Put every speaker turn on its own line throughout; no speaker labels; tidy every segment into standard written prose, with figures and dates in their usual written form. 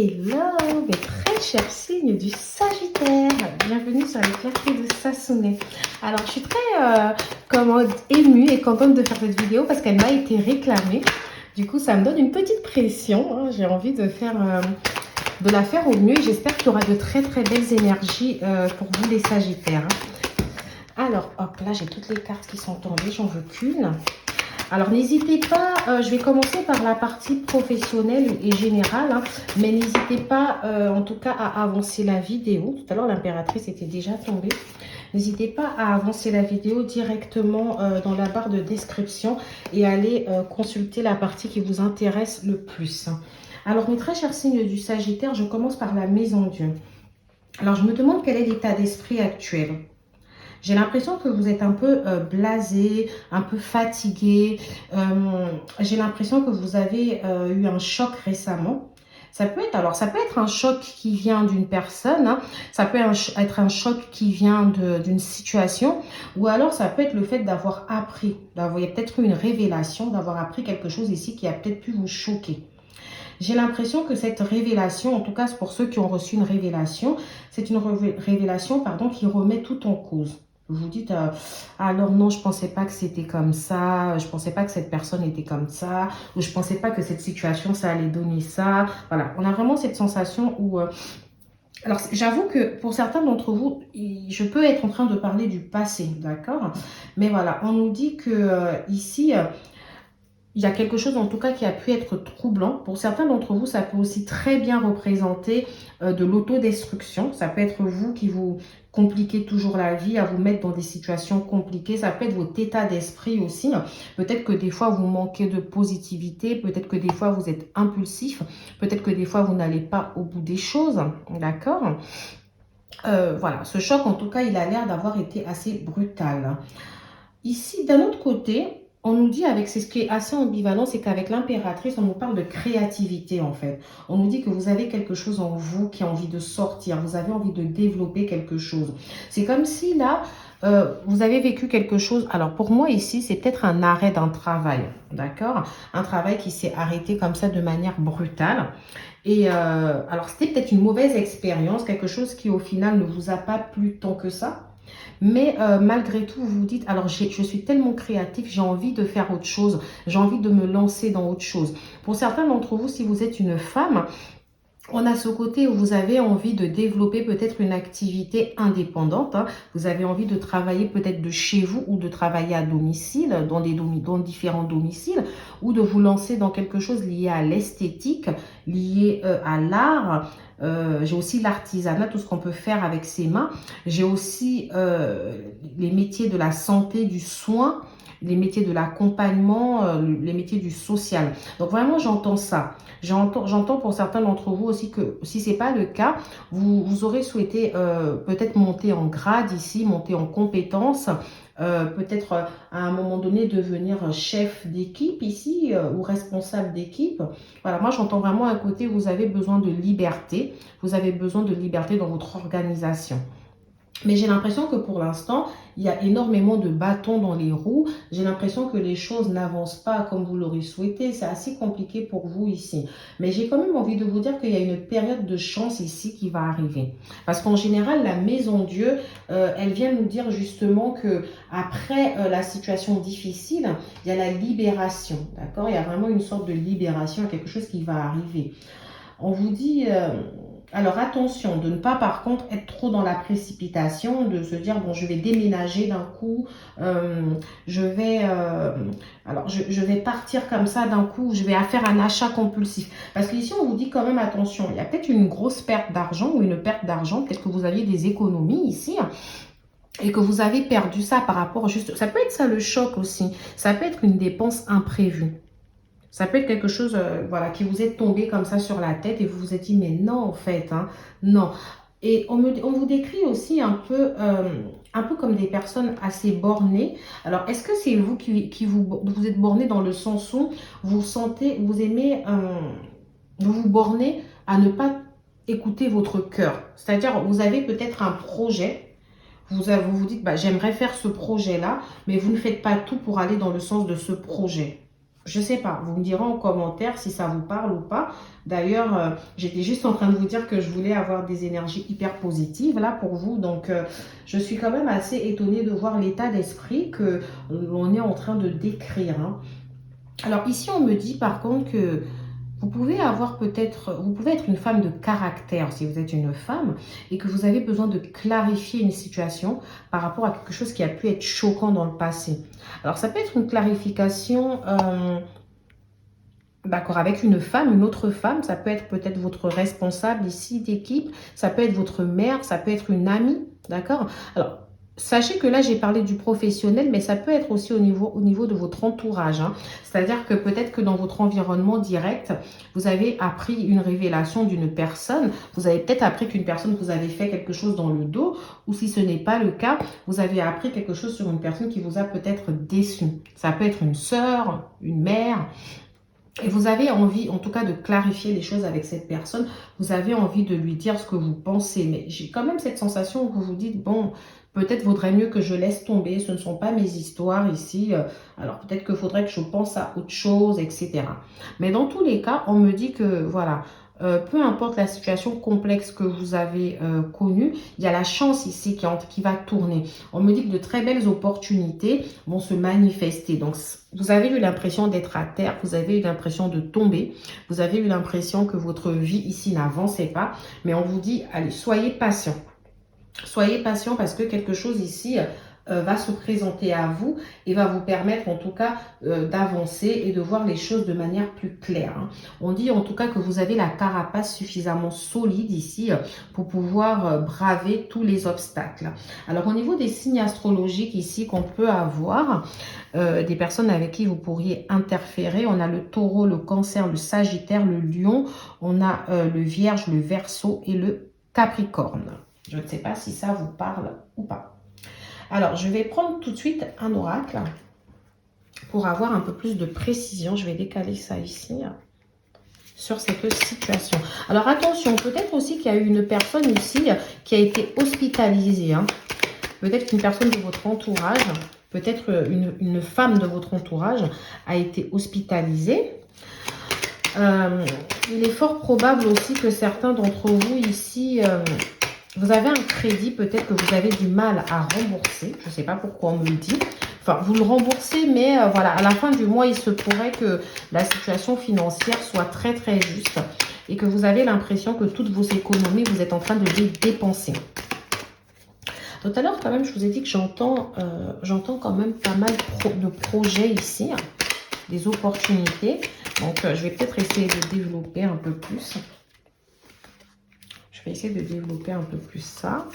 Hello, mes très chers signes du Sagittaire. Bienvenue sur les clartés de Sassonet. Alors, je suis très émue et contente de faire cette vidéo parce qu'elle m'a été réclamée. Du coup, ça me donne une petite pression. Hein. J'ai envie de la faire au mieux. J'espère qu'il y aura de très très belles énergies pour vous les Sagittaires. Hein. Alors, hop, là, j'ai toutes les cartes qui sont tombées. J'en veux qu'une. Alors, n'hésitez pas, je vais commencer par la partie professionnelle et générale, hein, mais n'hésitez pas, en tout cas, à avancer la vidéo. Tout à l'heure, l'impératrice était déjà tombée. N'hésitez pas à avancer la vidéo directement dans la barre de description et aller consulter la partie qui vous intéresse le plus. Alors, mes très chers signes du Sagittaire, je commence par la Maison Dieu. Alors, je me demande quel est l'état d'esprit actuel. J'ai l'impression que vous êtes un peu blasé, un peu fatigué. J'ai l'impression que vous avez eu un choc récemment. Ça peut être un choc qui vient d'une personne, hein. Ça peut être un choc qui vient d'une situation, ou alors ça peut être le fait d'avoir appris, il y a peut-être eu une révélation, d'avoir appris quelque chose ici qui a peut-être pu vous choquer. J'ai l'impression que cette révélation, en tout cas pour ceux qui ont reçu une révélation, c'est une révélation qui remet tout en cause. Vous dites, alors non, je ne pensais pas que c'était comme ça, je ne pensais pas que cette personne était comme ça, ou je ne pensais pas que cette situation, ça allait donner ça. Voilà, on a vraiment cette sensation où... alors, j'avoue que pour certains d'entre vous, je peux être en train de parler du passé, d'accord? Mais voilà, on nous dit que ici... il y a quelque chose en tout cas qui a pu être troublant. Pour certains d'entre vous, ça peut aussi très bien représenter de l'autodestruction. Ça peut être vous qui vous compliquez toujours la vie, à vous mettre dans des situations compliquées. Ça peut être votre état d'esprit aussi. Peut-être que des fois, vous manquez de positivité. Peut-être que des fois, vous êtes impulsif. Peut-être que des fois, vous n'allez pas au bout des choses. D'accord ? Voilà, ce choc, en tout cas, il a l'air d'avoir été assez brutal. Ici, d'un autre côté... on nous dit, ce qui est assez ambivalent, c'est qu'avec l'impératrice, on nous parle de créativité en fait. On nous dit que vous avez quelque chose en vous qui a envie de sortir, vous avez envie de développer quelque chose. C'est comme si là, vous avez vécu quelque chose. Alors pour moi ici, c'est peut-être un arrêt d'un travail, d'accord? Un travail qui s'est arrêté comme ça de manière brutale. Et alors c'était peut-être une mauvaise expérience, quelque chose qui au final ne vous a pas plu tant que ça. Mais malgré tout, vous vous dites, alors je suis tellement créatif, j'ai envie de faire autre chose, j'ai envie de me lancer dans autre chose. Pour certains d'entre vous, si vous êtes une femme, on a ce côté où vous avez envie de développer peut-être une activité indépendante. Hein. Vous avez envie de travailler peut-être de chez vous ou de travailler à domicile, dans différents domiciles, ou de vous lancer dans quelque chose lié à l'esthétique, lié à l'art. J'ai aussi l'artisanat, tout ce qu'on peut faire avec ses mains. J'ai aussi les métiers de la santé, du soin, les métiers de l'accompagnement, les métiers du social. Donc vraiment, j'entends ça. J'entends pour certains d'entre vous aussi que si ce n'est pas le cas, vous aurez souhaité peut-être monter en grade ici, monter en compétences, peut-être à un moment donné devenir chef d'équipe ici ou responsable d'équipe. Voilà, moi j'entends vraiment un côté où vous avez besoin de liberté, vous avez besoin de liberté dans votre organisation. Mais j'ai l'impression que pour l'instant, il y a énormément de bâtons dans les roues. J'ai l'impression que les choses n'avancent pas comme vous l'aurez souhaité. C'est assez compliqué pour vous ici. Mais j'ai quand même envie de vous dire qu'il y a une période de chance ici qui va arriver. Parce qu'en général, la Maison Dieu, elle vient nous dire justement que après la situation difficile, il y a la libération. D'accord? Il y a vraiment une sorte de libération, quelque chose qui va arriver. On vous dit... alors attention de ne pas par contre être trop dans la précipitation, de se dire bon je vais déménager d'un coup, je vais partir comme ça d'un coup, je vais faire un achat compulsif. Parce qu'ici on vous dit quand même attention, il y a peut-être une grosse perte d'argent ou une perte d'argent, peut-être que vous aviez des économies ici. Et que vous avez perdu ça par rapport juste... ça peut être ça le choc aussi, ça peut être une dépense imprévue. Ça peut être quelque chose qui vous est tombé comme ça sur la tête et vous vous êtes dit, mais non, en fait, hein, non. Et on vous décrit aussi un peu comme des personnes assez bornées. Alors, est-ce que c'est vous qui vous êtes borné dans le sens où vous vous bornez à ne pas écouter votre cœur? C'est-à-dire, vous avez peut-être un projet. Vous dites, bah, j'aimerais faire ce projet-là, mais vous ne faites pas tout pour aller dans le sens de ce projet. Je sais pas, vous me direz en commentaire si ça vous parle ou pas. D'ailleurs, j'étais juste en train de vous dire que je voulais avoir des énergies hyper positives là pour vous. Donc, je suis quand même assez étonnée de voir l'état d'esprit que l'on est en train de décrire, hein. Alors ici, on me dit par contre que vous pouvez avoir peut-être, vous pouvez être une femme de caractère si vous êtes une femme et que vous avez besoin de clarifier une situation par rapport à quelque chose qui a pu être choquant dans le passé. Alors ça peut être une clarification, d'accord, avec une autre femme, ça peut être peut-être votre responsable ici d'équipe, ça peut être votre mère, ça peut être une amie, d'accord? Alors, sachez que là, j'ai parlé du professionnel, mais ça peut être aussi au niveau de votre entourage, hein. C'est-à-dire que peut-être que dans votre environnement direct, vous avez appris une révélation d'une personne, vous avez peut-être appris qu'une personne vous avait fait quelque chose dans le dos, ou si ce n'est pas le cas, vous avez appris quelque chose sur une personne qui vous a peut-être déçu. Ça peut être une sœur, une mère, et vous avez envie, en tout cas, de clarifier les choses avec cette personne. Vous avez envie de lui dire ce que vous pensez. Mais j'ai quand même cette sensation où vous vous dites, bon, peut-être vaudrait mieux que je laisse tomber. Ce ne sont pas mes histoires ici. Alors peut-être qu'il faudrait que je pense à autre chose, etc. Mais dans tous les cas, on me dit que, voilà, peu importe la situation complexe que vous avez connue, il y a la chance ici qui va tourner. On me dit que de très belles opportunités vont se manifester. Donc, vous avez eu l'impression d'être à terre, vous avez eu l'impression de tomber, vous avez eu l'impression que votre vie ici n'avançait pas, mais on vous dit, allez, soyez patient. Soyez patient parce que quelque chose ici va se présenter à vous et va vous permettre en tout cas d'avancer et de voir les choses de manière plus claire, hein. On dit en tout cas que vous avez la carapace suffisamment solide ici pour pouvoir braver tous les obstacles. Alors au niveau des signes astrologiques ici qu'on peut avoir, des personnes avec qui vous pourriez interférer, on a le taureau, le cancer, le sagittaire, le lion, on a le vierge, le verseau et le capricorne. Je ne sais pas si ça vous parle ou pas. Alors, je vais prendre tout de suite un oracle pour avoir un peu plus de précision. Je vais décaler ça ici sur cette situation. Alors, attention, peut-être aussi qu'il y a eu une personne ici qui a été hospitalisée, hein. Peut-être qu'une personne de votre entourage, peut-être une femme de votre entourage a été hospitalisée. Il est fort probable aussi que certains d'entre vous ici... vous avez un crédit, peut-être que vous avez du mal à rembourser. Je ne sais pas pourquoi on me le dit. Enfin, vous le remboursez, mais voilà, à la fin du mois, il se pourrait que la situation financière soit très, très juste et que vous avez l'impression que toutes vos économies, vous êtes en train de les dépenser. Tout à l'heure, quand même, je vous ai dit que j'entends quand même pas mal de projets ici, hein, des opportunités. Donc, je vais peut-être essayer de développer un peu plus. Je vais essayer de développer un peu plus ça.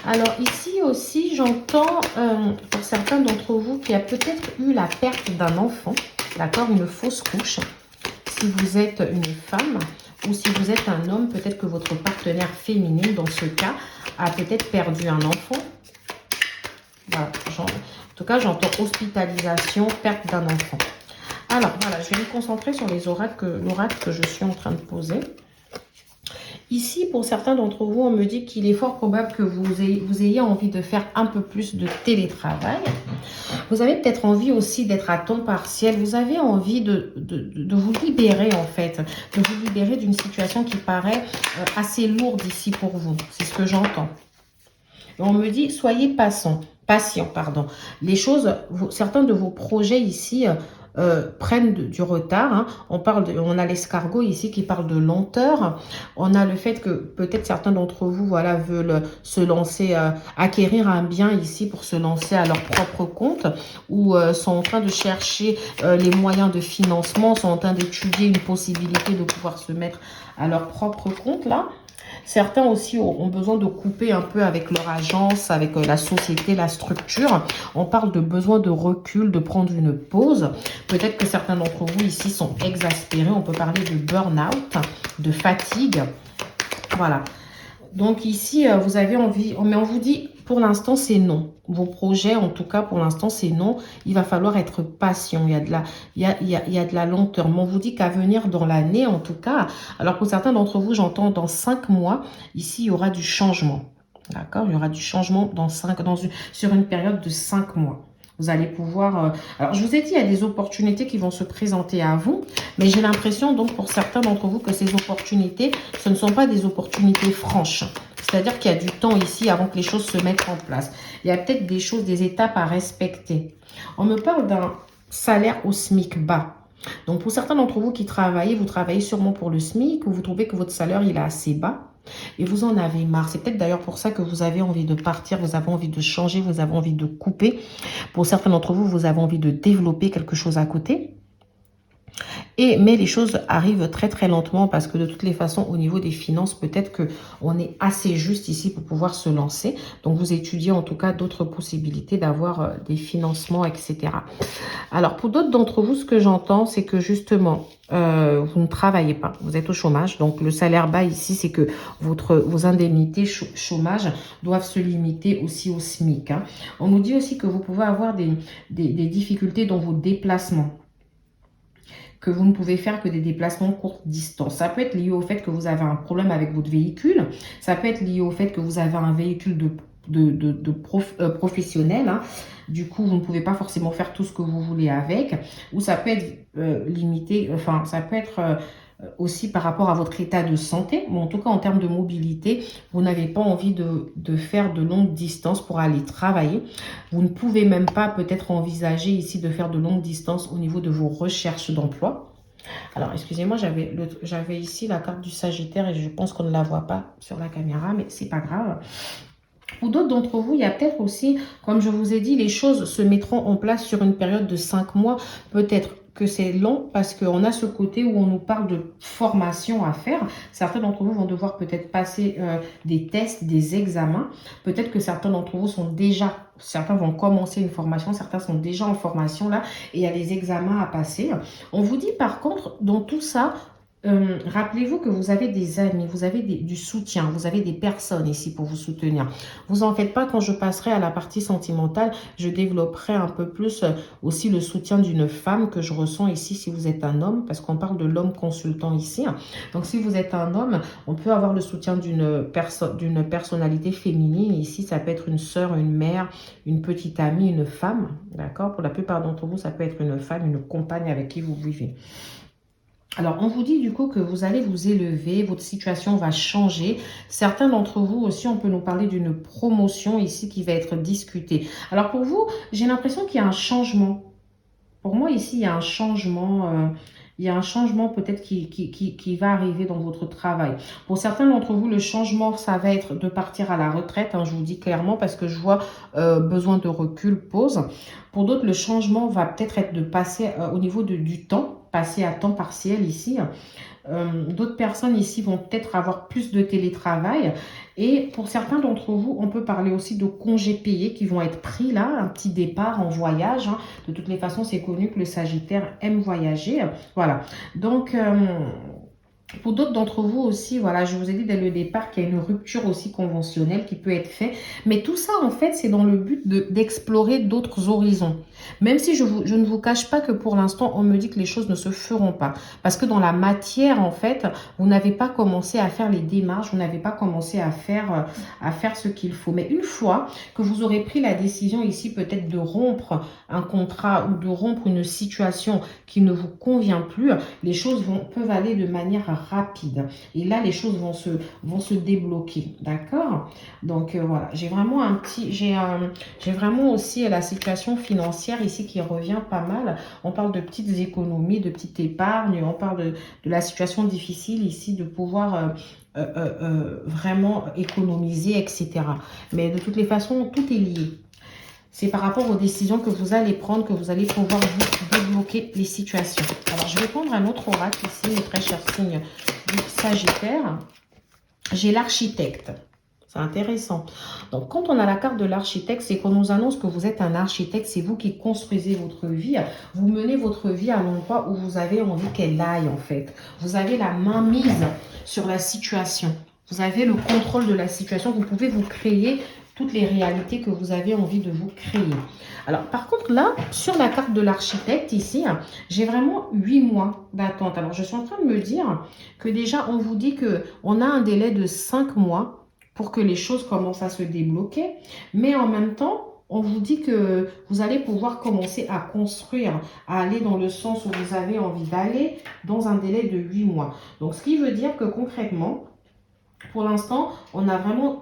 Alors ici aussi, j'entends pour certains d'entre vous qu'il y a peut-être eu la perte d'un enfant, d'accord, une fausse couche. Si vous êtes une femme ou si vous êtes un homme, peut-être que votre partenaire féminin, dans ce cas, a peut-être perdu un enfant. Voilà, en tout cas, j'entends hospitalisation, perte d'un enfant. Alors voilà, je vais me concentrer sur l'oracle que je suis en train de poser. Ici, pour certains d'entre vous, on me dit qu'il est fort probable que vous ayez envie de faire un peu plus de télétravail. Vous avez peut-être envie aussi d'être à temps partiel. Vous avez envie de vous libérer, en fait. De vous libérer d'une situation qui paraît assez lourde ici pour vous. C'est ce que j'entends. On me dit, soyez patient. Les choses, certains de vos projets ici... prennent du retard, hein. On a l'escargot ici qui parle de lenteur. On a le fait que peut-être certains d'entre vous, voilà, veulent se lancer, acquérir un bien ici pour se lancer à leur propre compte ou sont en train de chercher les moyens de financement, sont en train d'étudier une possibilité de pouvoir se mettre à leur propre compte là. Certains aussi ont besoin de couper un peu avec leur agence, avec la société, la structure. On parle de besoin de recul, de prendre une pause. Peut-être que certains d'entre vous ici sont exaspérés. On peut parler de burn-out, de fatigue. Voilà. Donc ici, vous avez envie, mais on vous dit, pour l'instant, c'est non. Vos projets, en tout cas, pour l'instant, c'est non. Il va falloir être patient. Il y a de la lenteur. Mais on vous dit qu'à venir dans l'année, en tout cas, alors pour certains d'entre vous, j'entends dans 5 mois, ici, il y aura du changement. D'accord? Il y aura du changement sur une période de 5 mois. Vous allez pouvoir... Alors, je vous ai dit, il y a des opportunités qui vont se présenter à vous. Mais j'ai l'impression, donc, pour certains d'entre vous, que ces opportunités, ce ne sont pas des opportunités franches. C'est-à-dire qu'il y a du temps ici avant que les choses se mettent en place. Il y a peut-être des choses, des étapes à respecter. On me parle d'un salaire au SMIC bas. Donc, pour certains d'entre vous qui travaillez, vous travaillez sûrement pour le SMIC ou vous trouvez que votre salaire, il est assez bas. Et vous en avez marre. C'est peut-être d'ailleurs pour ça que vous avez envie de partir, vous avez envie de changer, vous avez envie de couper. Pour certains d'entre vous, vous avez envie de développer quelque chose à côté. Mais les choses arrivent très très lentement parce que de toutes les façons, au niveau des finances, peut-être qu'on est assez juste ici pour pouvoir se lancer. Donc, vous étudiez en tout cas d'autres possibilités d'avoir des financements, etc. Alors, pour d'autres d'entre vous, ce que j'entends, c'est que justement, vous ne travaillez pas, vous êtes au chômage. Donc, le salaire bas ici, c'est que vos indemnités chômage doivent se limiter aussi au SMIC. Hein. On nous dit aussi que vous pouvez avoir des difficultés dans vos déplacements, que vous ne pouvez faire que des déplacements courte distance. Ça peut être lié au fait que vous avez un problème avec votre véhicule. Ça peut être lié au fait que vous avez un véhicule professionnel. Hein. Du coup, vous ne pouvez pas forcément faire tout ce que vous voulez avec. Ou ça peut être limité, enfin, ça peut être aussi par rapport à votre état de santé. Mais en tout cas, en termes de mobilité, vous n'avez pas envie de faire de longues distances pour aller travailler. Vous ne pouvez même pas peut-être envisager ici de faire de longues distances au niveau de vos recherches d'emploi. Alors, excusez-moi, j'avais ici la carte du Sagittaire et je pense qu'on ne la voit pas sur la caméra, mais c'est pas grave. Pour d'autres d'entre vous, il y a peut-être aussi, comme je vous ai dit, les choses se mettront en place sur une période de 5 mois. Peut-être que c'est long parce qu'on a ce côté où on nous parle de formation à faire. Certains d'entre vous vont devoir peut-être passer des tests, des examens. Peut-être que certains d'entre vous sont déjà, certains vont commencer une formation, certains sont déjà en formation là et il y a des examens à passer. On vous dit par contre, dans tout ça, rappelez-vous que vous avez des amis, vous avez du soutien, vous avez des personnes ici pour vous soutenir. Vous en faites pas, quand je passerai à la partie sentimentale, je développerai un peu plus aussi le soutien d'une femme que je ressens ici si vous êtes un homme, parce qu'on parle de l'homme consultant ici. Donc si vous êtes un homme, on peut avoir le soutien d'une personnalité féminine. Ici, ça peut être une sœur, une mère, une petite amie, une femme. D'accord? Pour la plupart d'entre vous, ça peut être une femme, une compagne avec qui vous vivez. Alors, on vous dit du coup que vous allez vous élever, votre situation va changer. Certains d'entre vous aussi, on peut nous parler d'une promotion ici qui va être discutée. Alors pour vous, j'ai l'impression qu'il y a un changement. Pour moi ici, il y a un changement. Il y a un changement peut-être qui va arriver dans votre travail. Pour certains d'entre vous, le changement, ça va être de partir à la retraite. Hein, je vous dis clairement parce que je vois besoin de recul, pause. Pour d'autres, le changement va peut-être être de passer au niveau du temps, passer à temps partiel ici. D'autres personnes ici vont peut-être avoir plus de télétravail. Et pour certains d'entre vous, on peut parler aussi de congés payés qui vont être pris là, un petit départ en voyage. Hein. De toutes les façons, c'est connu que le Sagittaire aime voyager. Voilà. Donc, pour d'autres d'entre vous aussi, voilà, je vous ai dit dès le départ qu'il y a une rupture aussi conventionnelle qui peut être faite. Mais tout ça, en fait, c'est dans le but d'explorer d'autres horizons. Même si je ne vous cache pas que pour l'instant, on me dit que les choses ne se feront pas. Parce que dans la matière, en fait, vous n'avez pas commencé à faire les démarches, vous n'avez pas commencé à faire ce qu'il faut. Mais une fois que vous aurez pris la décision ici, peut-être de rompre un contrat ou de rompre une situation qui ne vous convient plus, les choses peuvent aller de manière rapide. Et là, les choses vont se débloquer. D'accord? Donc, voilà. J'ai vraiment j'ai vraiment aussi la situation financière ici qui revient pas mal. On parle de petites économies, de petites épargnes. On parle de la situation difficile ici de pouvoir vraiment économiser, etc. Mais de toutes les façons, tout est lié. C'est par rapport aux décisions que vous allez prendre que vous allez pouvoir vous débloquer les situations. Alors, je vais prendre un autre oracle ici, mes très chers signes du Sagittaire. J'ai l'architecte. C'est intéressant. Donc, quand on a la carte de l'architecte, c'est qu'on nous annonce que vous êtes un architecte. C'est vous qui construisez votre vie. Vous menez votre vie à l'endroit où vous avez envie qu'elle aille, en fait. Vous avez la main mise sur la situation. Vous avez le contrôle de la situation. Vous pouvez vous créer toutes les réalités que vous avez envie de vous créer. Alors, par contre, là, sur la carte de l'architecte, ici, j'ai vraiment 8 mois d'attente. Alors, je suis en train de me dire que déjà, on vous dit qu'on a un délai de 5 mois pour que les choses commencent à se débloquer. Mais en même temps, on vous dit que vous allez pouvoir commencer à construire, à aller dans le sens où vous avez envie d'aller dans un délai de 8 mois. Donc, ce qui veut dire que concrètement, pour l'instant, on a vraiment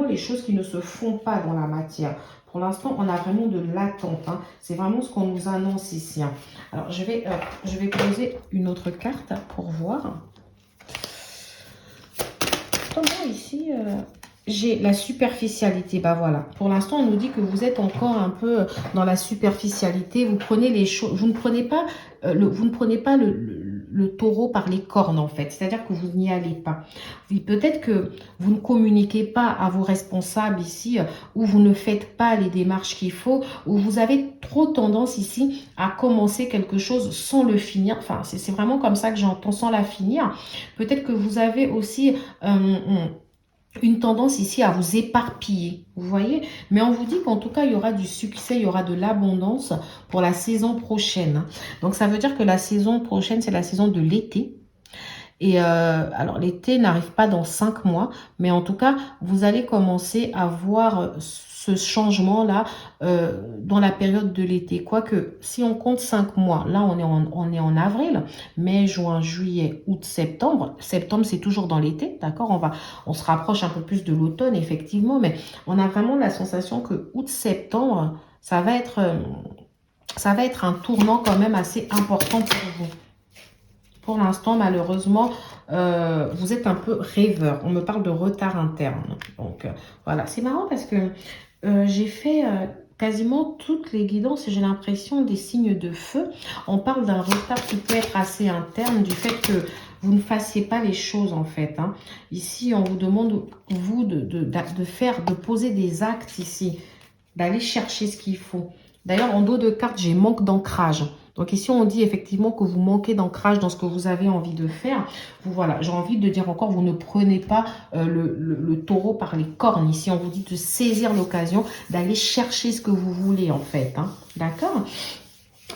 les choses qui ne se font pas dans la matière. Pour l'instant, on a vraiment de l'attente. Hein. C'est vraiment ce qu'on nous annonce ici. Hein. Alors, je vais poser une autre carte pour voir. Comment ici, j'ai la superficialité. Bah voilà. Pour l'instant, on nous dit que vous êtes encore un peu dans la superficialité. Vous prenez les choses. Vous ne prenez pas le taureau par les cornes en fait. C'est-à-dire que vous n'y allez pas. Oui, peut-être que vous ne communiquez pas à vos responsables ici, ou vous ne faites pas les démarches qu'il faut, ou vous avez trop tendance ici à commencer quelque chose sans le finir. Enfin, c'est vraiment comme ça que j'entends, sans la finir. Peut-être que vous avez aussi une tendance ici à vous éparpiller, vous voyez. Mais on vous dit qu'en tout cas, il y aura du succès, il y aura de l'abondance pour la saison prochaine. Donc, ça veut dire que la saison prochaine, c'est la saison de l'été. Et alors, l'été n'arrive pas dans 5 mois, mais en tout cas, vous allez commencer à voir ce changement-là dans la période de l'été. Quoique, si on compte 5 mois, là, on est en avril, mai, juin, juillet, août, septembre. Septembre, c'est toujours dans l'été, d'accord? On se rapproche un peu plus de l'automne, effectivement, mais on a vraiment la sensation que août, septembre, ça va être un tournant quand même assez important pour vous. Pour l'instant, malheureusement, vous êtes un peu rêveur. On me parle de retard interne. Donc, voilà. C'est marrant parce que j'ai fait quasiment toutes les guidances et j'ai l'impression des signes de feu. On parle d'un retard qui peut être assez interne du fait que vous ne fassiez pas les choses en fait. Hein. Ici, on vous demande, vous, de poser des actes ici, d'aller chercher ce qu'il faut. D'ailleurs, en dos de carte, j'ai manque d'ancrage. Donc ici, on dit effectivement que vous manquez d'ancrage dans ce que vous avez envie de faire. Voilà, j'ai envie de dire encore, vous ne prenez pas le taureau par les cornes. Ici, on vous dit de saisir l'occasion, d'aller chercher ce que vous voulez en fait. Hein. D'accord ?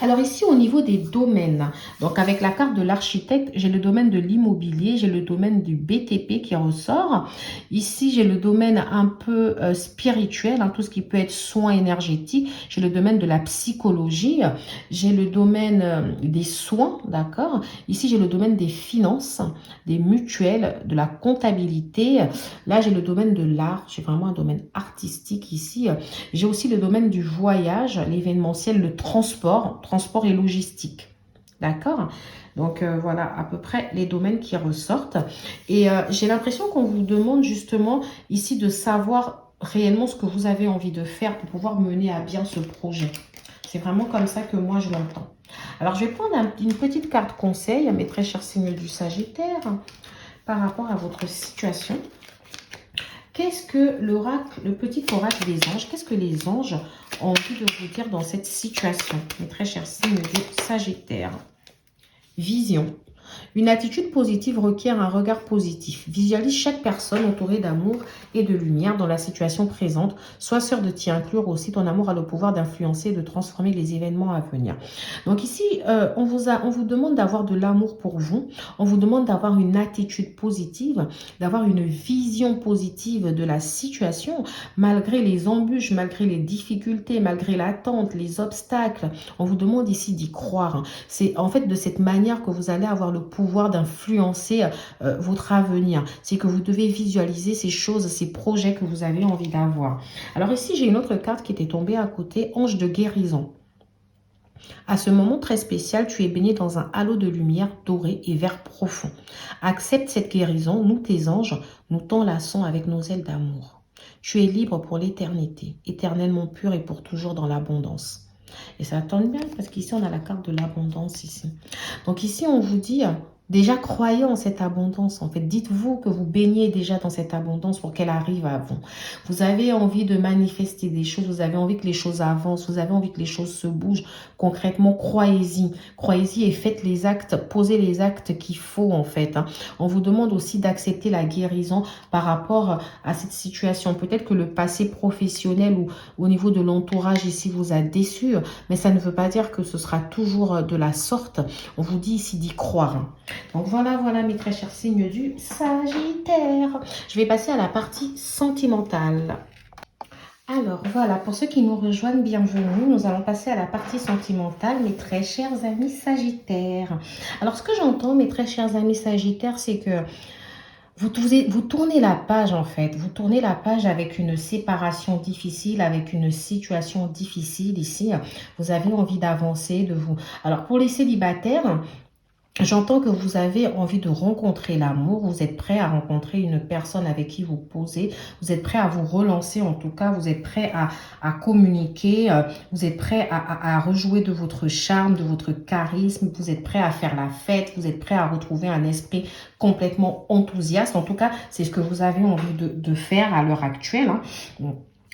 Alors ici, au niveau des domaines, donc avec la carte de l'architecte, j'ai le domaine de l'immobilier, j'ai le domaine du BTP qui ressort. Ici, j'ai le domaine un peu spirituel, hein, tout ce qui peut être soins énergétiques. J'ai le domaine de la psychologie, j'ai le domaine des soins, d'accord. Ici, j'ai le domaine des finances, des mutuelles, de la comptabilité. Là, j'ai le domaine de l'art, j'ai vraiment un domaine artistique ici. J'ai aussi le domaine du voyage, l'événementiel, le transport et logistique. D'accord? Donc, voilà à peu près les domaines qui ressortent. Et j'ai l'impression qu'on vous demande justement ici de savoir réellement ce que vous avez envie de faire pour pouvoir mener à bien ce projet. C'est vraiment comme ça que moi je l'entends. Alors, je vais prendre une petite carte conseil à mes très chers signes du Sagittaire par rapport à votre situation. Qu'est-ce que l'oracle, le petit oracle des anges, qu'est-ce que les anges ont envie de vous dire dans cette situation, mes très chers signes du Sagittaire? Vision. Une attitude positive requiert un regard positif. Visualise chaque personne entourée d'amour et de lumière dans la situation présente. Sois sûr de t'y inclure aussi. Ton amour a le pouvoir d'influencer et de transformer les événements à venir. Donc ici, on vous demande d'avoir de l'amour pour vous. On vous demande d'avoir une attitude positive, d'avoir une vision positive de la situation, malgré les embûches, malgré les difficultés, malgré l'attente, les obstacles. On vous demande ici d'y croire. C'est en fait de cette manière que vous allez avoir le pouvoir d'influencer votre avenir. C'est que vous devez visualiser ces choses, ces projets que vous avez envie d'avoir. Alors ici, j'ai une autre carte qui était tombée à côté, ange de guérison. À ce moment très spécial, tu es baigné dans un halo de lumière doré et vert profond. Accepte cette guérison, nous tes anges, nous t'enlaçons avec nos ailes d'amour. Tu es libre pour l'éternité, éternellement pur et pour toujours dans l'abondance. Et ça tombe bien parce qu'ici, on a la carte de l'abondance ici. Donc ici, on vous dit, déjà croyez en cette abondance. En fait, dites-vous que vous baignez déjà dans cette abondance pour qu'elle arrive à vous. Vous avez envie de manifester des choses, vous avez envie que les choses avancent, vous avez envie que les choses se bougent. Concrètement, croyez-y. Croyez-y et faites les actes, posez les actes qu'il faut en fait. Hein. On vous demande aussi d'accepter la guérison par rapport à cette situation. Peut-être que le passé professionnel ou au niveau de l'entourage ici vous a déçu, mais ça ne veut pas dire que ce sera toujours de la sorte. On vous dit ici d'y croire. Donc voilà mes très chers signes du Sagittaire. Je vais passer à la partie sentimentale. Alors voilà, pour ceux qui nous rejoignent, bienvenue. Nous allons passer à la partie sentimentale, mes très chers amis Sagittaires. Alors ce que j'entends, mes très chers amis Sagittaires, c'est que vous tournez la page en fait. Vous tournez la page avec une séparation difficile, avec une situation difficile ici. Vous avez envie d'avancer, de vous... Alors pour les célibataires, j'entends que vous avez envie de rencontrer l'amour, vous êtes prêt à rencontrer une personne avec qui vous posez, vous êtes prêt à vous relancer en tout cas, vous êtes prêt à communiquer, vous êtes prêt à rejouer de votre charme, de votre charisme, vous êtes prêt à faire la fête, vous êtes prêt à retrouver un esprit complètement enthousiaste. En tout cas, c'est ce que vous avez envie de faire à l'heure actuelle, hein.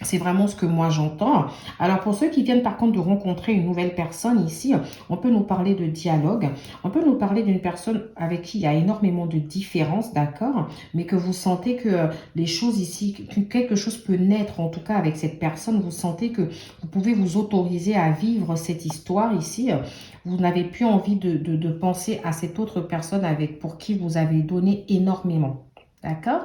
C'est vraiment ce que moi j'entends. Alors pour ceux qui viennent par contre de rencontrer une nouvelle personne ici, on peut nous parler de dialogue. On peut nous parler d'une personne avec qui il y a énormément de différences, d'accord? Mais que vous sentez que les choses ici, que quelque chose peut naître en tout cas avec cette personne. Vous sentez que vous pouvez vous autoriser à vivre cette histoire ici. Vous n'avez plus envie de penser à cette autre personne pour qui vous avez donné énormément. D'accord?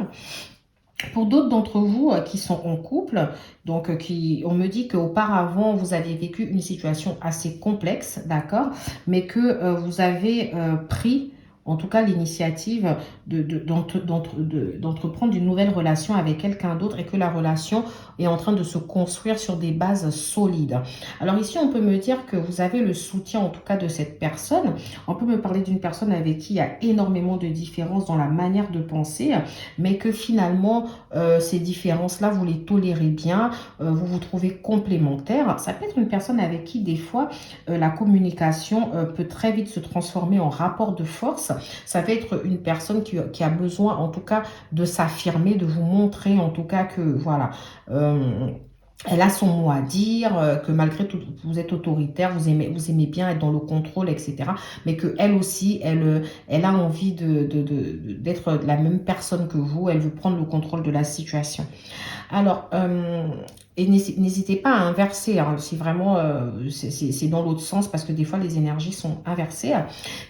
Pour d'autres d'entre vous qui sont en couple, donc on me dit qu'auparavant vous avez vécu une situation assez complexe, d'accord, mais que vous avez pris en tout cas l'initiative d'entreprendre une nouvelle relation avec quelqu'un d'autre et que la relation est en train de se construire sur des bases solides. Alors ici, on peut me dire que vous avez le soutien en tout cas de cette personne. On peut me parler d'une personne avec qui il y a énormément de différences dans la manière de penser, mais que finalement, ces différences-là, vous les tolérez bien, vous vous trouvez complémentaires. Ça peut être une personne avec qui, des fois, la communication peut très vite se transformer en rapport de force. Ça peut être une personne qui a besoin, en tout cas, de s'affirmer, de vous montrer, en tout cas, que, voilà... elle a son mot à dire, que malgré tout, vous êtes autoritaire, vous aimez bien être dans le contrôle, etc. Mais qu'elle aussi, elle a envie d'être la même personne que vous. Elle veut prendre le contrôle de la situation. Alors, et n'hésitez pas à inverser, hein, si vraiment c'est dans l'autre sens, parce que des fois les énergies sont inversées.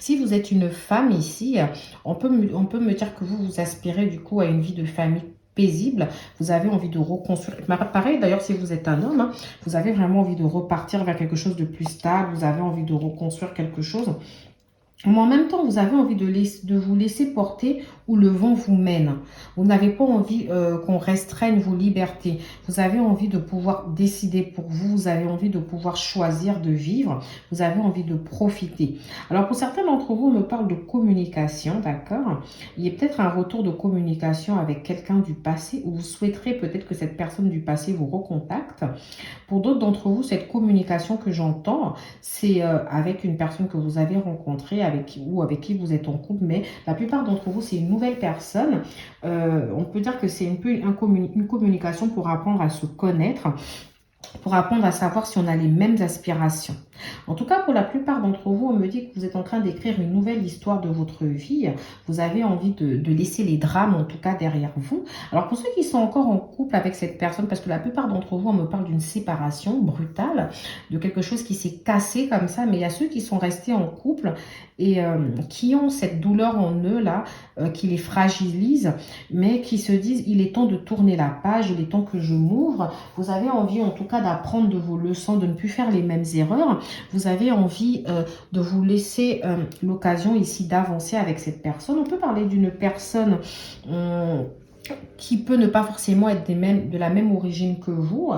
Si vous êtes une femme ici, on peut me dire que vous aspirez du coup à une vie de famille paisible, vous avez envie de reconstruire. Pareil d'ailleurs si vous êtes un homme, hein, vous avez vraiment envie de repartir vers quelque chose de plus stable, vous avez envie de reconstruire quelque chose. Mais en même temps, vous avez envie de vous laisser porter où le vent vous mène. Vous n'avez pas envie qu'on restreigne vos libertés. Vous avez envie de pouvoir décider pour vous. Vous avez envie de pouvoir choisir de vivre. Vous avez envie de profiter. Alors, pour certains d'entre vous, on me parle de communication, d'accord? Il y a peut-être un retour de communication avec quelqu'un du passé où vous souhaiterez peut-être que cette personne du passé vous recontacte. Pour d'autres d'entre vous, cette communication que j'entends, c'est avec une personne que vous avez rencontrée, avec qui vous êtes en couple, mais la plupart d'entre vous, c'est une nouvelle personne. On peut dire que c'est un peu une communication pour apprendre à se connaître, pour apprendre à savoir si on a les mêmes aspirations. En tout cas, pour la plupart d'entre vous, on me dit que vous êtes en train d'écrire une nouvelle histoire de votre vie. Vous avez envie de laisser les drames, en tout cas, derrière vous. Alors, pour ceux qui sont encore en couple avec cette personne, parce que la plupart d'entre vous, on me parle d'une séparation brutale, de quelque chose qui s'est cassé comme ça, mais il y a ceux qui sont restés en couple et qui ont cette douleur en eux, là, qui les fragilise, mais qui se disent, il est temps de tourner la page, il est temps que je m'ouvre. Vous avez envie, en tout cas, d'apprendre de vos leçons, de ne plus faire les mêmes erreurs. Vous avez envie de vous laisser l'occasion ici d'avancer avec cette personne. On peut parler d'une personne qui peut ne pas forcément être de la même origine que vous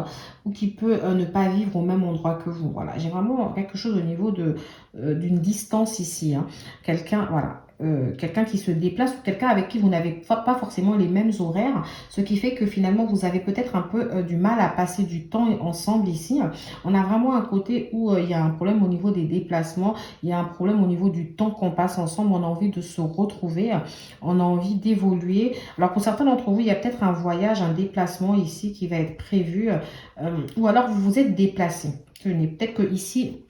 ou qui peut ne pas vivre au même endroit que vous. Voilà, j'ai vraiment quelque chose au niveau d'une distance ici, hein. Quelqu'un, voilà. Quelqu'un qui se déplace ou quelqu'un avec qui vous n'avez pas forcément les mêmes horaires, ce qui fait que finalement vous avez peut-être un peu du mal à passer du temps ensemble ici. On a vraiment un côté où il y a un problème au niveau des déplacements, il y a un problème au niveau du temps qu'on passe ensemble, on a envie de se retrouver, on a envie d'évoluer. Alors pour certains d'entre vous, il y a peut-être un voyage, un déplacement ici qui va être prévu, ou alors vous vous êtes déplacé. Peut-être que ici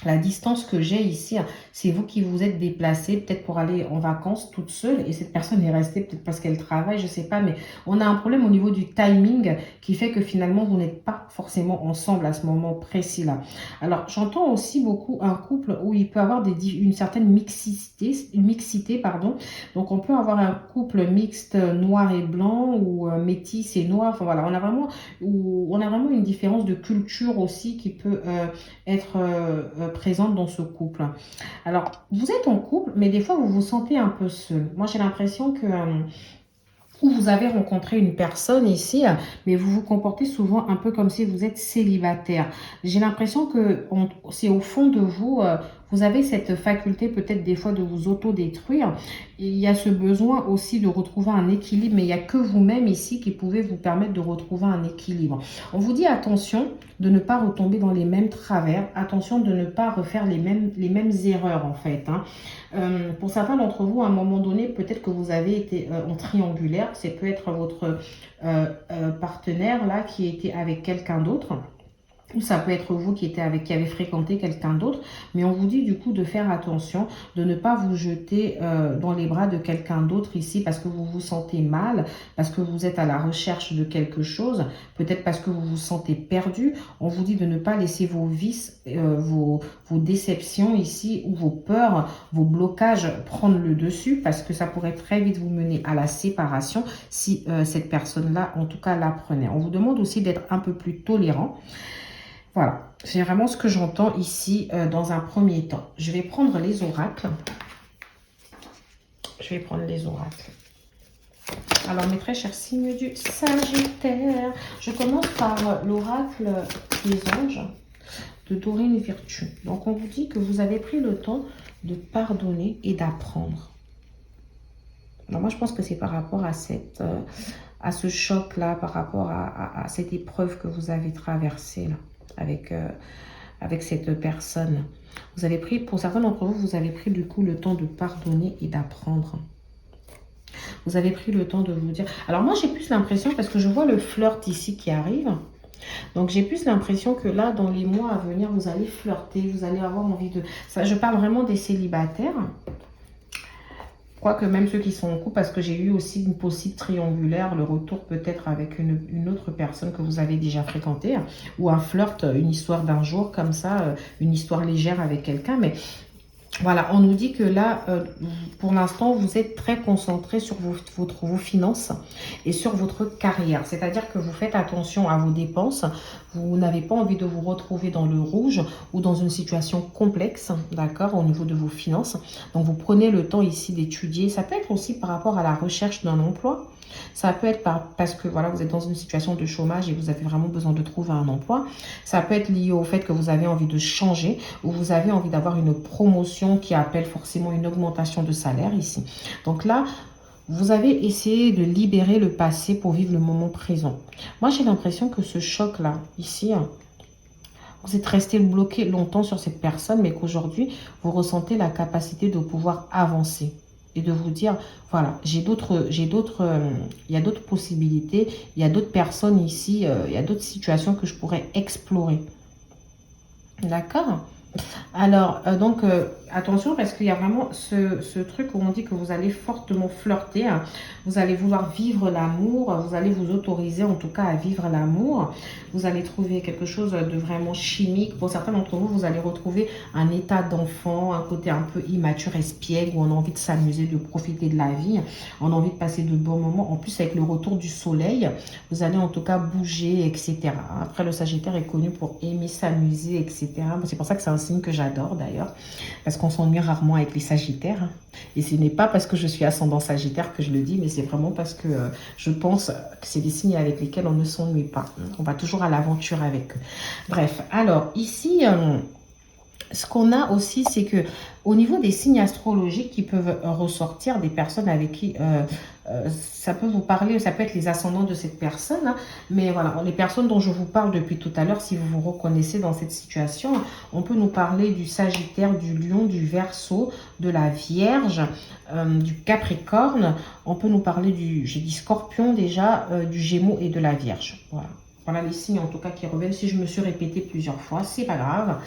La distance que j'ai ici, c'est vous qui vous êtes déplacé, peut-être pour aller en vacances toute seule, et cette personne est restée peut-être parce qu'elle travaille, je ne sais pas, mais on a un problème au niveau du timing qui fait que finalement, vous n'êtes pas forcément ensemble à ce moment précis-là. Alors, j'entends aussi beaucoup un couple où il peut avoir une certaine mixité, pardon. Donc, on peut avoir un couple mixte noir et blanc ou métis et noir. Enfin, voilà, on a vraiment une différence de culture aussi qui peut être présente dans ce couple. Alors, vous êtes en couple, mais des fois, vous vous sentez un peu seul. Moi, j'ai l'impression que vous avez rencontré une personne ici, mais vous vous comportez souvent un peu comme si vous êtes célibataire. J'ai l'impression que c'est au fond de vous, vous avez cette faculté peut-être des fois de vous autodétruire. Il y a ce besoin aussi de retrouver un équilibre, mais il n'y a que vous-même ici qui pouvez vous permettre de retrouver un équilibre. On vous dit attention de ne pas retomber dans les mêmes travers, attention de ne pas refaire les mêmes erreurs en fait. Pour certains d'entre vous, à un moment donné, peut-être que vous avez été en triangulaire. Ça peut être votre partenaire là qui était avec quelqu'un d'autre. Ou ça peut être vous qui avez fréquenté quelqu'un d'autre, mais on vous dit du coup de faire attention, de ne pas vous jeter dans les bras de quelqu'un d'autre ici parce que vous vous sentez mal, parce que vous êtes à la recherche de quelque chose, peut-être parce que vous vous sentez perdu. On vous dit de ne pas laisser vos vices, vos déceptions ici ou vos peurs, vos blocages prendre le dessus parce que ça pourrait très vite vous mener à la séparation si cette personne-là, en tout cas, la prenait. On vous demande aussi d'être un peu plus tolérant. Voilà, c'est vraiment ce que j'entends ici dans un premier temps. Je vais prendre les oracles. Alors, mes très chers signes du Sagittaire, je commence par l'oracle des anges de Dorine Virtue. Donc, on vous dit que vous avez pris le temps de pardonner et d'apprendre. Alors, moi, je pense que c'est par rapport à ce choc-là, par rapport à cette épreuve que vous avez traversée, là. Avec cette personne. Vous avez pris, pour certains d'entre vous, vous avez pris du coup le temps de pardonner et d'apprendre. Vous avez pris le temps de vous dire... Alors moi, j'ai plus l'impression, parce que je vois le flirt ici qui arrive. Donc, j'ai plus l'impression que là, dans les mois à venir, vous allez flirter, vous allez avoir envie de... Ça, je parle vraiment des célibataires. Quoique même ceux qui sont en couple, parce que j'ai eu aussi une possible triangulaire, le retour peut-être avec une autre personne que vous avez déjà fréquentée, ou un flirt, une histoire d'un jour comme ça, une histoire légère avec quelqu'un, mais voilà, on nous dit que là, pour l'instant, vous êtes très concentré sur vos finances et sur votre carrière. C'est-à-dire que vous faites attention à vos dépenses. Vous n'avez pas envie de vous retrouver dans le rouge ou dans une situation complexe, d'accord, au niveau de vos finances. Donc, vous prenez le temps ici d'étudier. Ça peut être aussi par rapport à la recherche d'un emploi. Ça peut être parce que voilà, vous êtes dans une situation de chômage et vous avez vraiment besoin de trouver un emploi. Ça peut être lié au fait que vous avez envie de changer ou vous avez envie d'avoir une promotion qui appelle forcément une augmentation de salaire ici. Donc là, vous avez essayé de libérer le passé pour vivre le moment présent. Moi, j'ai l'impression que ce choc-là, ici, vous êtes resté bloqué longtemps sur cette personne, mais qu'aujourd'hui, vous ressentez la capacité de pouvoir avancer. Et de vous dire, voilà, il y a d'autres possibilités, il y a d'autres personnes ici, il y a d'autres situations que je pourrais explorer. D'accord? Alors, attention parce qu'il y a vraiment ce truc où on dit que vous allez fortement flirter, hein. Vous allez vouloir vivre l'amour, vous allez vous autoriser en tout cas à vivre l'amour. Vous allez trouver quelque chose de vraiment chimique. Pour certains d'entre vous, vous allez retrouver un état d'enfant, un côté un peu immature, espiègle, où on a envie de s'amuser, de profiter de la vie. On a envie de passer de bons moments. En plus, avec le retour du soleil, vous allez en tout cas bouger, etc. Après, le Sagittaire est connu pour aimer s'amuser, etc. C'est pour ça que c'est un signe que j'adore d'ailleurs, parce qu'on s'ennuie rarement avec les Sagittaires. Et ce n'est pas parce que je suis ascendant Sagittaire que je le dis, mais c'est vraiment parce que je pense que c'est des signes avec lesquels on ne s'ennuie pas. On va toujours à l'aventure avec eux. Bref, alors ici... ce qu'on a aussi, c'est que au niveau des signes astrologiques qui peuvent ressortir, des personnes avec qui ça peut vous parler, ça peut être les ascendants de cette personne, hein, mais voilà, les personnes dont je vous parle depuis tout à l'heure, si vous vous reconnaissez dans cette situation, on peut nous parler du Sagittaire, du Lion, du Verseau, de la Vierge, du Capricorne, on peut nous parler j'ai dit Scorpion déjà, du Gémeaux et de la Vierge, voilà. Voilà les signes en tout cas qui reviennent. Si je me suis répétée plusieurs fois, c'est pas grave.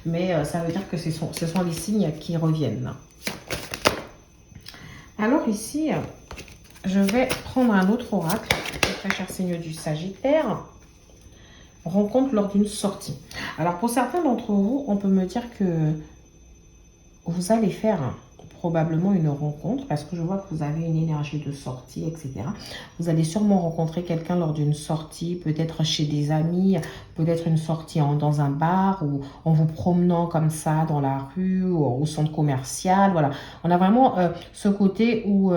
Mais ça veut dire que ce sont les signes qui reviennent. Alors ici, je vais prendre un autre oracle. Très cher signe du Sagittaire. Rencontre lors d'une sortie. Alors pour certains d'entre vous, on peut me dire que vous allez faire probablement une rencontre parce que je vois que vous avez une énergie de sortie, etc. Vous allez sûrement rencontrer quelqu'un lors d'une sortie, peut-être chez des amis, peut-être une sortie dans un bar ou en vous promenant comme ça dans la rue ou au centre commercial. Voilà, on a vraiment ce côté où,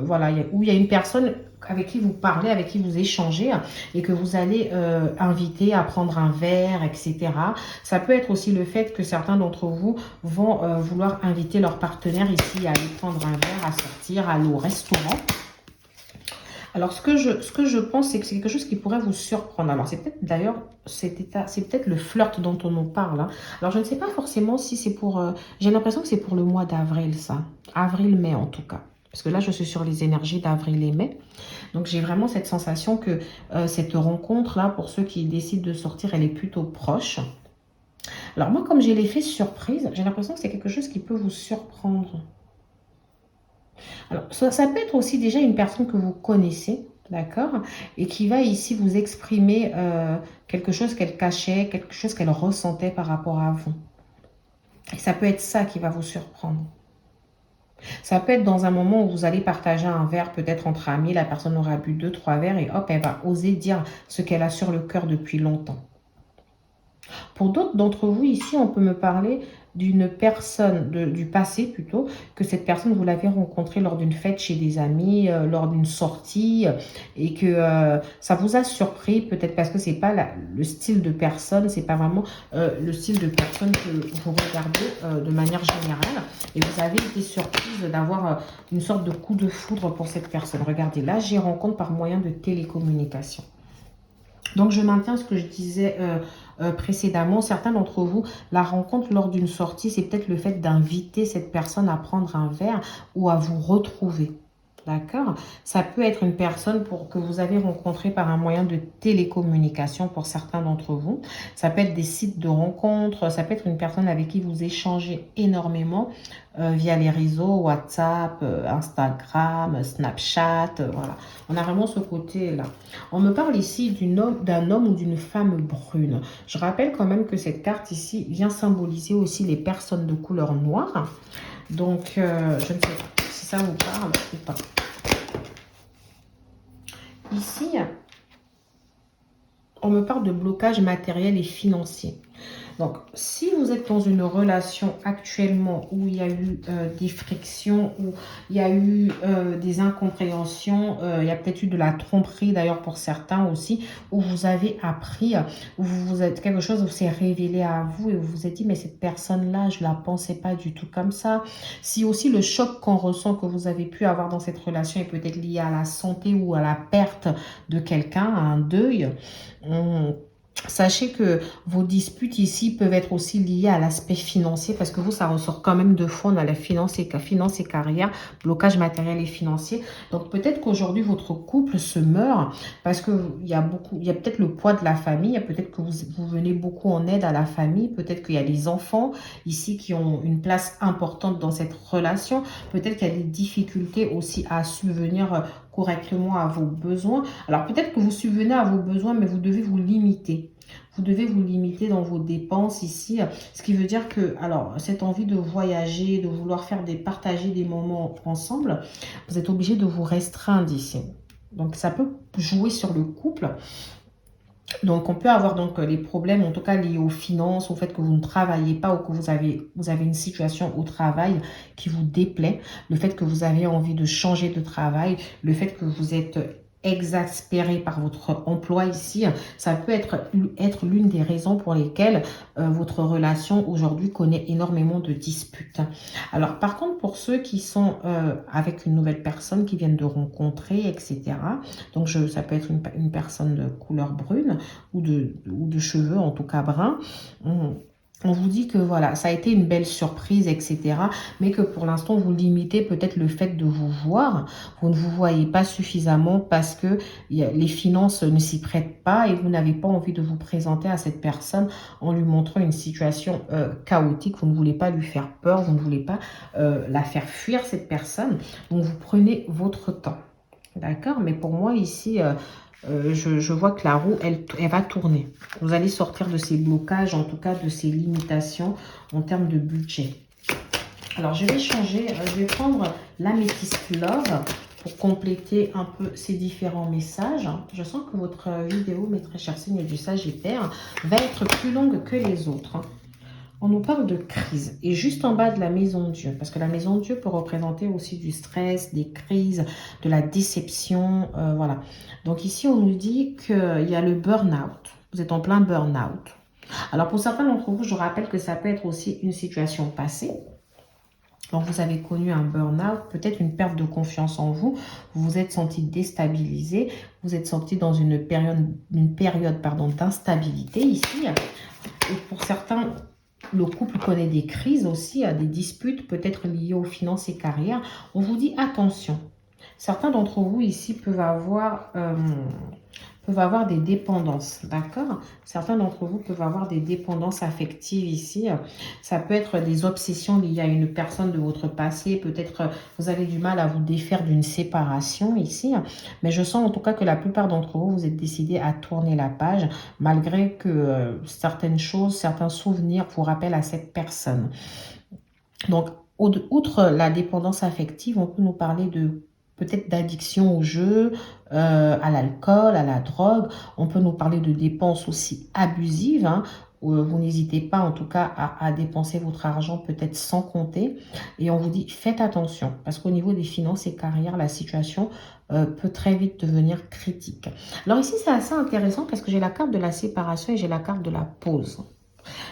voilà, où il y a une personne avec qui vous parlez, avec qui vous échangez et que vous allez inviter à prendre un verre, etc. Ça peut être aussi le fait que certains d'entre vous vont vouloir inviter leur partenaire ici à aller prendre un verre, à sortir, à aller au restaurant. Alors, ce que je pense, c'est que c'est quelque chose qui pourrait vous surprendre. Alors, c'est peut-être d'ailleurs, c'est peut-être le flirt dont on nous parle. Hein. Alors, je ne sais pas forcément si c'est pour... j'ai l'impression que c'est pour le mois d'avril, ça. Avril-mai, en tout cas. Parce que là, je suis sur les énergies d'avril et mai. Donc, j'ai vraiment cette sensation que cette rencontre-là, pour ceux qui décident de sortir, elle est plutôt proche. Alors, moi, comme j'ai l'effet surprise, j'ai l'impression que c'est quelque chose qui peut vous surprendre. Alors, ça peut être aussi déjà une personne que vous connaissez, d'accord? Et qui va ici vous exprimer quelque chose qu'elle cachait, quelque chose qu'elle ressentait par rapport à vous. Et ça peut être ça qui va vous surprendre. Ça peut être dans un moment où vous allez partager un verre, peut-être entre amis, la personne aura bu 2-3 verres et hop, elle va oser dire ce qu'elle a sur le cœur depuis longtemps. Pour d'autres d'entre vous, ici, on peut me parler d'une personne, du passé plutôt, que cette personne, vous l'avez rencontrée lors d'une fête chez des amis, lors d'une sortie, et que ça vous a surpris, peut-être parce que c'est pas le style de personne, c'est pas vraiment le style de personne que vous regardez de manière générale, et vous avez été surprise d'avoir une sorte de coup de foudre pour cette personne. Regardez, là, j'y rencontre par moyen de télécommunication. Donc, je maintiens ce que je disais précédemment. Certains d'entre vous, la rencontre lors d'une sortie, c'est peut-être le fait d'inviter cette personne à prendre un verre ou à vous retrouver. D'accord? Ça peut être une personne que vous avez rencontrée par un moyen de télécommunication pour certains d'entre vous. Ça peut être des sites de rencontres. Ça peut être une personne avec qui vous échangez énormément via les réseaux, WhatsApp, Instagram, Snapchat. Voilà. On a vraiment ce côté-là. On me parle ici d'un homme ou d'une femme brune. Je rappelle quand même que cette carte ici vient symboliser aussi les personnes de couleur noire. Donc, je ne sais pas si ça vous parle ou pas. Ici, on me parle de blocage matériel et financier. Donc, si vous êtes dans une relation actuellement où il y a eu des frictions, où il y a eu des incompréhensions, il y a peut-être eu de la tromperie d'ailleurs pour certains aussi, où vous avez appris, où vous êtes quelque chose où s'est révélé à vous et vous vous êtes dit, mais cette personne-là, je ne la pensais pas du tout comme ça. Si aussi le choc qu'on ressent, que vous avez pu avoir dans cette relation est peut-être lié à la santé ou à la perte de quelqu'un, à un deuil, sachez que vos disputes ici peuvent être aussi liées à l'aspect financier parce que vous, ça ressort quand même de fond dans la finance et carrière, blocage matériel et financier. Donc peut-être qu'aujourd'hui, votre couple se meurt parce qu'il y a peut-être le poids de la famille, peut-être que vous venez beaucoup en aide à la famille, peut-être qu'il y a les enfants ici qui ont une place importante dans cette relation, peut-être qu'il y a des difficultés aussi à subvenir correctement à vos besoins. Alors peut-être que vous subvenez à vos besoins, mais vous devez vous limiter. Vous devez vous limiter dans vos dépenses ici, ce qui veut dire que, alors, cette envie de voyager, de vouloir partager des moments ensemble, vous êtes obligé de vous restreindre ici. Donc, ça peut jouer sur le couple. Donc, on peut avoir donc les problèmes, en tout cas liés aux finances, au fait que vous ne travaillez pas ou que vous avez une situation au travail qui vous déplaît, le fait que vous avez envie de changer de travail, le fait que vous êtes exaspéré par votre emploi ici, ça peut être l'une des raisons pour lesquelles votre relation aujourd'hui connaît énormément de disputes. Alors par contre, pour ceux qui sont avec une nouvelle personne qui viennent de rencontrer, etc., donc ça peut être une personne de couleur brune ou de cheveux en tout cas bruns, On vous dit que voilà, ça a été une belle surprise, etc. Mais que pour l'instant, vous limitez peut-être le fait de vous voir. Vous ne vous voyez pas suffisamment parce que les finances ne s'y prêtent pas et vous n'avez pas envie de vous présenter à cette personne en lui montrant une situation chaotique. Vous ne voulez pas lui faire peur, vous ne voulez pas la faire fuir, cette personne. Donc, vous prenez votre temps. D'accord? Mais pour moi, ici... je vois que la roue, elle va tourner. Vous allez sortir de ces blocages, en tout cas de ces limitations en termes de budget. Alors, je vais changer, je vais prendre l'améthyste Love pour compléter un peu ces différents messages. Je sens que votre vidéo, mes très chers signes du Sagittaire, va être plus longue que les autres. On nous parle de crise et juste en bas de la maison Dieu, parce que la maison Dieu peut représenter aussi du stress, des crises, de la déception, voilà. Donc ici, on nous dit qu'il y a le burn-out. Vous êtes en plein burn-out. Alors pour certains d'entre vous, je rappelle que ça peut être aussi une situation passée. Donc vous avez connu un burn-out, peut-être une perte de confiance en vous, vous vous êtes senti déstabilisé, vous êtes senti dans une période d'instabilité ici. Et pour certains... Le couple connaît des crises aussi, des disputes peut-être liées aux finances et carrières. On vous dit attention. Certains d'entre vous ici peuvent avoir des dépendances, d'accord? Certains d'entre vous peuvent avoir des dépendances affectives ici. Ça peut être des obsessions liées à une personne de votre passé. Peut-être vous avez du mal à vous défaire d'une séparation ici. Mais je sens en tout cas que la plupart d'entre vous, vous êtes décidés à tourner la page, malgré que certaines choses, certains souvenirs vous rappellent à cette personne. Donc, outre la dépendance affective, on peut nous parler de peut-être d'addiction au jeu, à l'alcool, à la drogue. On peut nous parler de dépenses aussi abusives, hein, où vous n'hésitez pas en tout cas à dépenser votre argent peut-être sans compter. Et on vous dit faites attention parce qu'au niveau des finances et carrières, la situation peut très vite devenir critique. Alors ici, c'est assez intéressant parce que j'ai la carte de la séparation et j'ai la carte de la pause.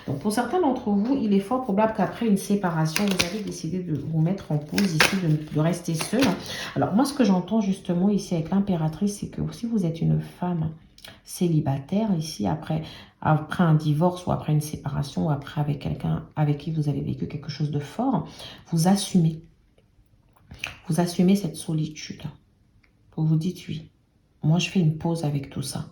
Donc, pour certains d'entre vous, il est fort probable qu'après une séparation, vous avez décidé de vous mettre en pause ici, de rester seul. Alors, moi, ce que j'entends justement ici avec l'impératrice, c'est que si vous êtes une femme célibataire ici, après un divorce ou après une séparation ou après avec quelqu'un avec qui vous avez vécu quelque chose de fort, vous assumez. Vous assumez cette solitude. Vous vous dites oui, moi, je fais une pause avec tout ça.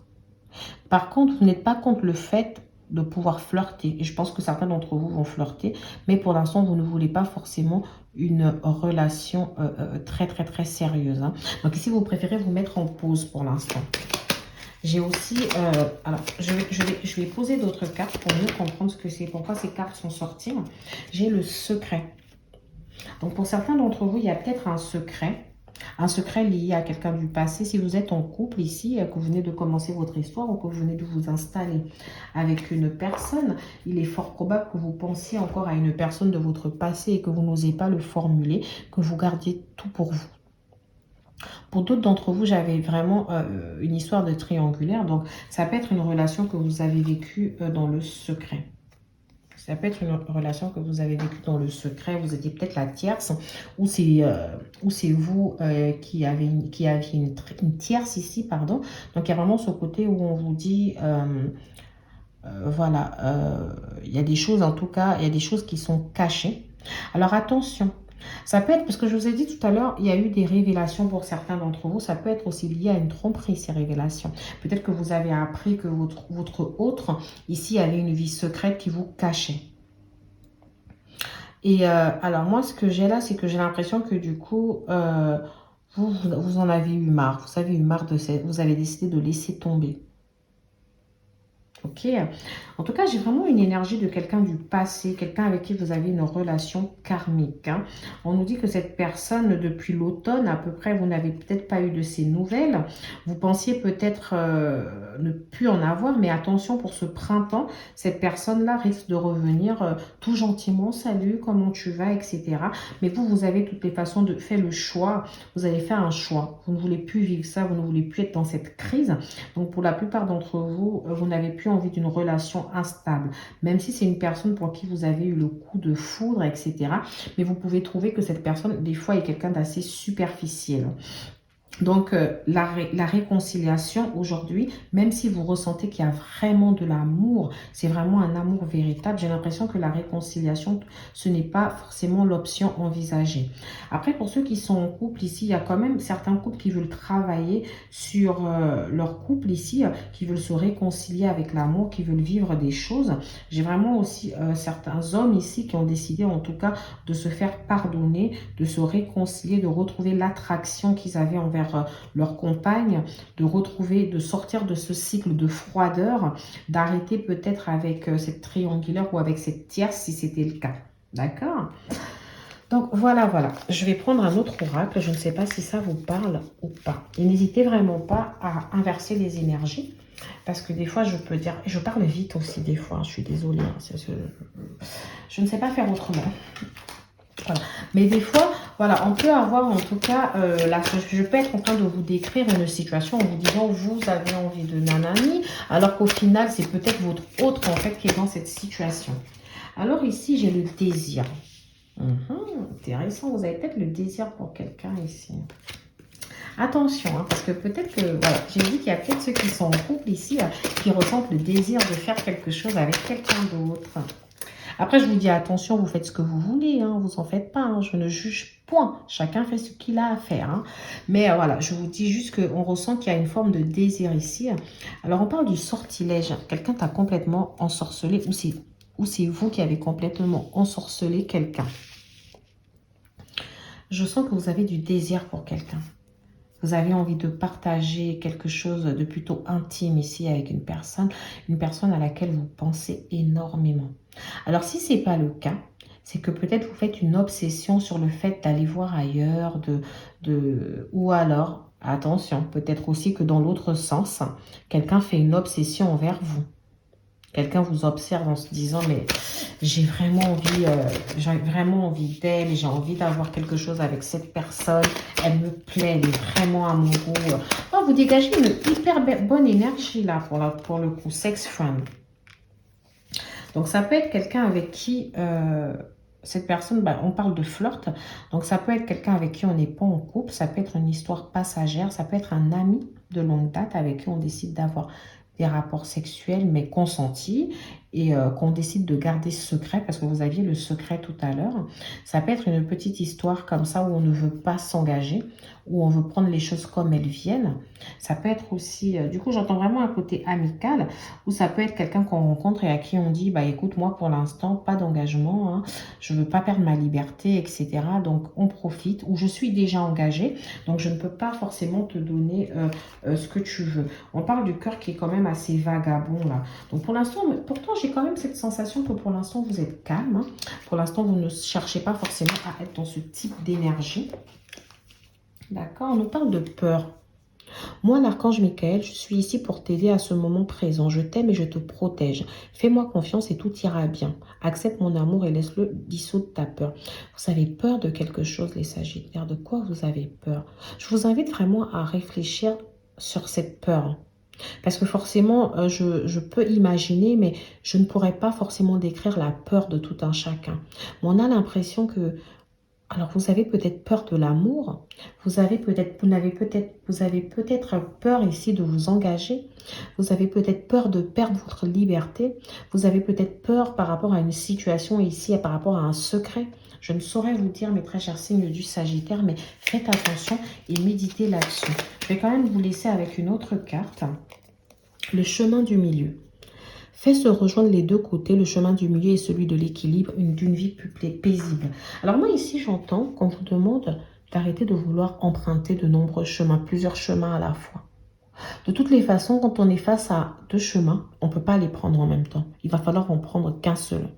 Par contre, vous n'êtes pas contre le fait de pouvoir flirter. Et je pense que certains d'entre vous vont flirter. Mais pour l'instant, vous ne voulez pas forcément une relation très sérieuse. Hein. Donc ici, vous préférez vous mettre en pause pour l'instant. J'ai aussi... alors, je vais poser d'autres cartes pour mieux comprendre ce que c'est. Pourquoi ces cartes sont sorties. J'ai le secret. Donc pour certains d'entre vous, il y a peut-être un secret. Un secret lié à quelqu'un du passé. Si vous êtes en couple ici, que vous venez de commencer votre histoire ou que vous venez de vous installer avec une personne, il est fort probable que vous pensiez encore à une personne de votre passé et que vous n'osez pas le formuler, que vous gardiez tout pour vous. Pour d'autres d'entre vous, j'avais vraiment une histoire de triangulaire. Donc, ça peut être une relation que vous avez vécue dans le secret. Ça peut être une relation que vous avez vécue dans le secret. Vous étiez peut-être la tierce ou c'est vous qui aviez une tierce ici, pardon. Donc, il y a vraiment ce côté où on vous dit, voilà, il y a des choses, en tout cas, il y a des choses qui sont cachées. Alors, attention. Ça peut être, parce que je vous ai dit tout à l'heure, il y a eu des révélations pour certains d'entre vous. Ça peut être aussi lié à une tromperie, ces révélations. Peut-être que vous avez appris que votre autre, ici, avait une vie secrète qui vous cachait. Et alors, moi, ce que j'ai là, c'est que j'ai l'impression que du coup, vous en avez eu marre. Vous avez eu marre vous avez décidé de laisser tomber. Ok. En tout cas, j'ai vraiment une énergie de quelqu'un du passé, quelqu'un avec qui vous avez une relation karmique. Hein. On nous dit que cette personne, depuis l'automne à peu près, vous n'avez peut-être pas eu de ses nouvelles. Vous pensiez peut-être ne plus en avoir, mais attention pour ce printemps, cette personne-là risque de revenir tout gentiment. Salut, comment tu vas, etc. Mais vous avez de toutes les façons fait le choix. Vous avez fait un choix. Vous ne voulez plus vivre ça, vous ne voulez plus être dans cette crise. Donc, pour la plupart d'entre vous, vous n'avez plus envie d'une relation instable, même si c'est une personne pour qui vous avez eu le coup de foudre, etc. Mais vous pouvez trouver que cette personne, des fois, est quelqu'un d'assez superficiel. Donc, la réconciliation aujourd'hui, même si vous ressentez qu'il y a vraiment de l'amour, c'est vraiment un amour véritable, j'ai l'impression que la réconciliation, ce n'est pas forcément l'option envisagée. Après, pour ceux qui sont en couple ici, il y a quand même certains couples qui veulent travailler sur leur couple ici, qui veulent se réconcilier avec l'amour, qui veulent vivre des choses. J'ai vraiment aussi certains hommes ici qui ont décidé en tout cas de se faire pardonner, de se réconcilier, de retrouver l'attraction qu'ils avaient envers leur compagne, de retrouver, de sortir de ce cycle de froideur, d'arrêter peut-être avec cette triangulaire ou avec cette tierce si c'était le cas. D'accord? Donc voilà, voilà. Je vais prendre un autre oracle. Je ne sais pas si ça vous parle ou pas. Et n'hésitez vraiment pas à inverser les énergies. Parce que des fois, je peux dire... Je parle vite aussi des fois. Je suis désolée. Hein, je ne sais pas faire autrement. Voilà. Mais des fois, voilà, on peut avoir en tout cas, je peux être en train de vous décrire une situation en vous disant vous avez envie de nanani, alors qu'au final, c'est peut-être votre autre en fait qui est dans cette situation. Alors ici, j'ai le désir. Intéressant, vous avez peut-être le désir pour quelqu'un ici. Attention, hein, parce que peut-être que, voilà, j'ai dit qu'il y a peut-être ceux qui sont en couple ici, qui ressentent le désir de faire quelque chose avec quelqu'un d'autre. Après, je vous dis attention, vous faites ce que vous voulez, hein, vous en faites pas, hein, je ne juge point. Chacun fait ce qu'il a à faire. Hein. Mais voilà, je vous dis juste qu'on ressent qu'il y a une forme de désir ici. Alors, on parle du sortilège. Quelqu'un t'a complètement ensorcelé ou c'est vous qui avez complètement ensorcelé quelqu'un. Je sens que vous avez du désir pour quelqu'un. Vous avez envie de partager quelque chose de plutôt intime ici avec une personne à laquelle vous pensez énormément. Alors, si ce n'est pas le cas, c'est que peut-être vous faites une obsession sur le fait d'aller voir ailleurs, ou alors, attention, peut-être aussi que dans l'autre sens, quelqu'un fait une obsession envers vous. Quelqu'un vous observe en se disant, mais j'ai vraiment envie d'elle, j'ai envie d'avoir quelque chose avec cette personne, elle me plaît, elle est vraiment amoureuse. Oh, vous dégagez une hyper bonne énergie là pour le coup, sex friend. Donc ça peut être quelqu'un avec qui cette personne, on parle de flirt, donc ça peut être quelqu'un avec qui on n'est pas en couple, ça peut être une histoire passagère, ça peut être un ami de longue date avec qui on décide d'avoir des rapports sexuels mais consentis et qu'on décide de garder secret parce que vous aviez le secret tout à l'heure. Ça peut être une petite histoire comme ça où on ne veut pas s'engager, où on veut prendre les choses comme elles viennent. Ça peut être aussi, du coup j'entends vraiment un côté amical, ou ça peut être quelqu'un qu'on rencontre et à qui on dit, bah écoute, moi pour l'instant, pas d'engagement, hein, je veux pas perdre ma liberté, etc. Donc on profite, ou je suis déjà engagée, donc je ne peux pas forcément te donner ce que tu veux. On parle du cœur qui est quand même assez vagabond là. Donc pour l'instant, pourtant j'ai quand même cette sensation que pour l'instant vous êtes calme. Hein. Pour l'instant vous ne cherchez pas forcément à être dans ce type d'énergie. D'accord, on nous parle de peur. Moi, l'archange Michael, je suis ici pour t'aider à ce moment présent. Je t'aime et je te protège. Fais-moi confiance et tout ira bien. Accepte mon amour et laisse-le dissoudre ta peur. Vous avez peur de quelque chose, les Sagittaires. De quoi vous avez peur? Je vous invite vraiment à réfléchir sur cette peur. Parce que forcément, je peux imaginer, mais je ne pourrais pas forcément décrire la peur de tout un chacun. Mais on a l'impression que... Alors, vous avez peut-être peur de l'amour. Vous avez peut-être peur ici de vous engager. Vous avez peut-être peur de perdre votre liberté. Vous avez peut-être peur par rapport à une situation ici, par rapport à un secret. Je ne saurais vous dire, mes très chers signes du Sagittaire, mais faites attention et méditez là-dessus. Je vais quand même vous laisser avec une autre carte. Le chemin du milieu. Fait se rejoindre les deux côtés, le chemin du milieu et celui de l'équilibre, d'une vie plus paisible. Alors moi ici, j'entends qu'on vous demande d'arrêter de vouloir emprunter de nombreux chemins, plusieurs chemins à la fois. De toutes les façons, quand on est face à deux chemins, on ne peut pas les prendre en même temps. Il va falloir en prendre qu'un seul.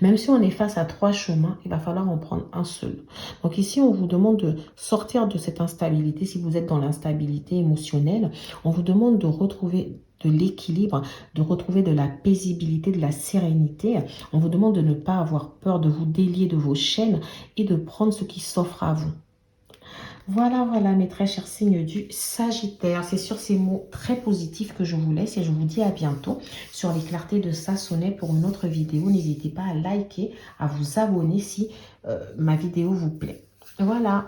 Même si on est face à trois chemins, il va falloir en prendre un seul. Donc ici, on vous demande de sortir de cette instabilité. Si vous êtes dans l'instabilité émotionnelle, on vous demande de retrouver de l'équilibre, de retrouver de la paisibilité, de la sérénité. On vous demande de ne pas avoir peur, de vous délier de vos chaînes et de prendre ce qui s'offre à vous. Voilà, voilà mes très chers signes du Sagittaire. C'est sur ces mots très positifs que je vous laisse et je vous dis à bientôt sur les clartés de Sassonnet pour une autre vidéo. N'hésitez pas à liker, à vous abonner si ma vidéo vous plaît. Voilà.